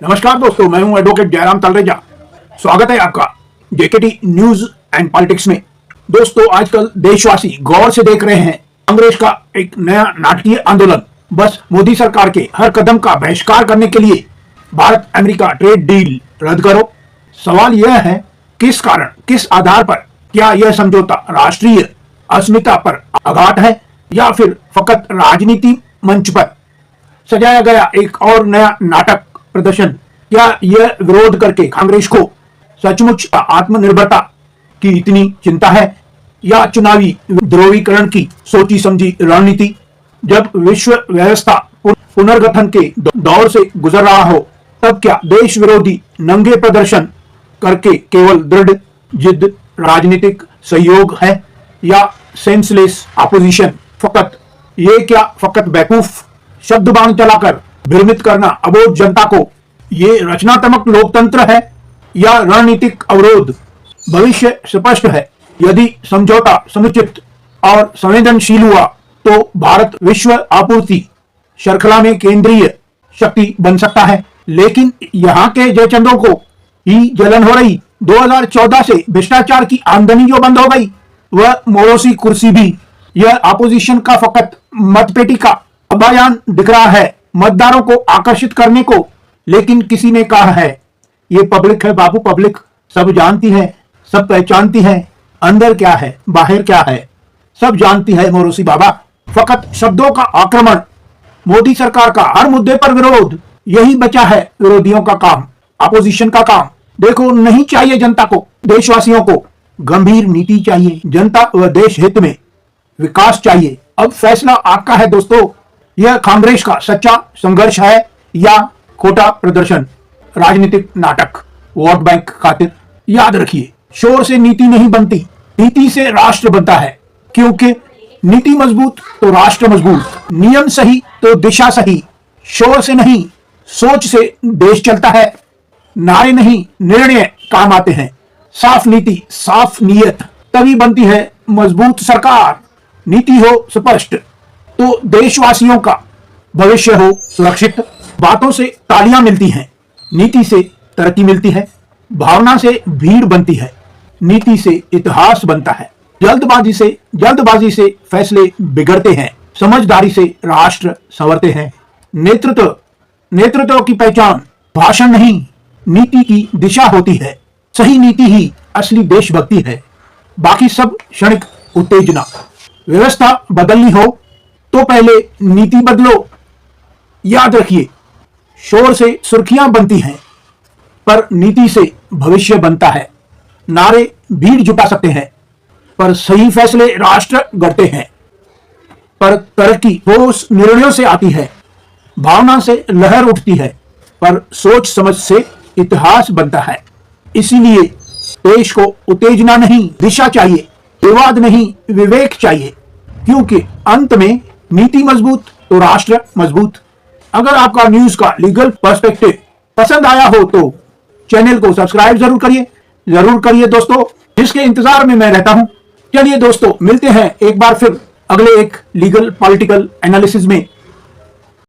नमस्कार दोस्तों, मैं हूं एडवोकेट जयराम तलरेजा। स्वागत है आपका जेकेटी न्यूज एंड पॉलिटिक्स में। दोस्तों, आजकल देशवासी गौर से देख रहे हैं कांग्रेस का एक नया नाटकीय आंदोलन। बस मोदी सरकार के हर कदम का बहिष्कार करने के लिए भारत अमेरिका ट्रेड डील रद्द करो। सवाल यह है, किस कारण, किस आधार पर? क्या यह समझौता राष्ट्रीय अस्मिता पर आघात है या फिर फकत राजनीति मंच पर सजाया गया एक और नया नाटक प्रदर्शन? क्या यह विरोध करके कांग्रेस को सचमुच आत्मनिर्भरता की इतनी चिंता है या चुनावी ध्रुवीकरण की सोची समझी रणनीति? जब विश्व व्यवस्था पुनर्गठन के दौर से गुजर रहा हो, तब क्या देश विरोधी नंगे प्रदर्शन करके केवल दृढ़ जिद राजनीतिक सहयोग है या सेंसलेस अपोजिशन? फकत ये क्या फकत बेवकूफ शब्दबाण चलाकर भ्रमित करना अबोध जनता को ये रचनात्मक लोकतंत्र है या रणनीतिक अवरोध? भविष्य स्पष्ट है। यदि समझौता समुचित और संवेदनशील हुआ तो भारत विश्व आपूर्ति श्रृंखला में केंद्रीय शक्ति बन सकता है। लेकिन यहाँ के जयचंदों को ही जलन हो रही। 2014 से भ्रष्टाचार की आमदनी जो बंद हो गई, वह मोरोसी कुर्सी भी यह अपोजिशन का फकत मतपेटी का अभियान दिख रहा है, मतदारों को आकर्षित करने को। लेकिन किसी ने कहा है, ये पब्लिक है बाबू, पब्लिक सब जानती है, सब पहचानती है, अंदर क्या है बाहर क्या है सब जानती है मोरोसी बाबा। फकत शब्दों का आक्रमण, मोदी सरकार का हर मुद्दे पर विरोध, यही बचा है विरोधियों का काम, अपोजिशन का काम। देखो, नहीं चाहिए जनता को, देशवासियों को गंभीर नीति चाहिए। जनता व देश हित में विकास चाहिए। अब फैसला आपका है दोस्तों। यह कांग्रेस का सच्चा संघर्ष है या खोटा प्रदर्शन, राजनीतिक नाटक, वोट बैंक खातिर? याद रखिए, शोर से नीति नहीं बनती, नीति से राष्ट्र बनता है। क्योंकि नीति मजबूत तो राष्ट्र मजबूत, नियम सही तो दिशा सही। शोर से नहीं, सोच से देश चलता है। नारे नहीं, निर्णय काम आते हैं। साफ नीति, साफ नीयत, तभी बनती है मजबूत सरकार। नीति हो स्पष्ट तो देशवासियों का भविष्य हो सुरक्षित। बातों से तालियां मिलती हैं, नीति से तरक्की मिलती है। भावना से भीड़ बनती है, नीति से इतिहास बनता है। जल्दबाजी से फैसले बिगड़ते हैं, समझदारी से राष्ट्र संवरते हैं। नेतृत्व की पहचान भाषण नहीं, नीति की दिशा होती है। सही नीति ही असली देशभक्ति है, बाकी सब क्षणिक उत्तेजना। व्यवस्था बदलनी हो तो पहले नीति बदलो। याद रखिए, शोर से सुर्खियां बनती हैं पर नीति से भविष्य बनता है। नारे भीड़ जुटा सकते हैं पर सही फैसले राष्ट्र गढ़ते हैं। पर तरक्की ठोस निर्णयों से आती है, भावना से लहर उठती है, पर सोच समझ से इतिहास बनता है। इसीलिए देश को उत्तेजना नहीं, दिशा चाहिए। विवाद नहीं, विवेक चाहिए। क्योंकि अंत में नीति मजबूत तो राष्ट्र मजबूत। अगर आपका न्यूज का लीगल पर्सपेक्टिव पसंद आया हो तो चैनल को सब्सक्राइब जरूर करिए दोस्तों, जिसके इंतजार में मैं रहता हूं। चलिए दोस्तों, मिलते हैं एक बार फिर अगले एक लीगल पॉलिटिकल एनालिसिस में।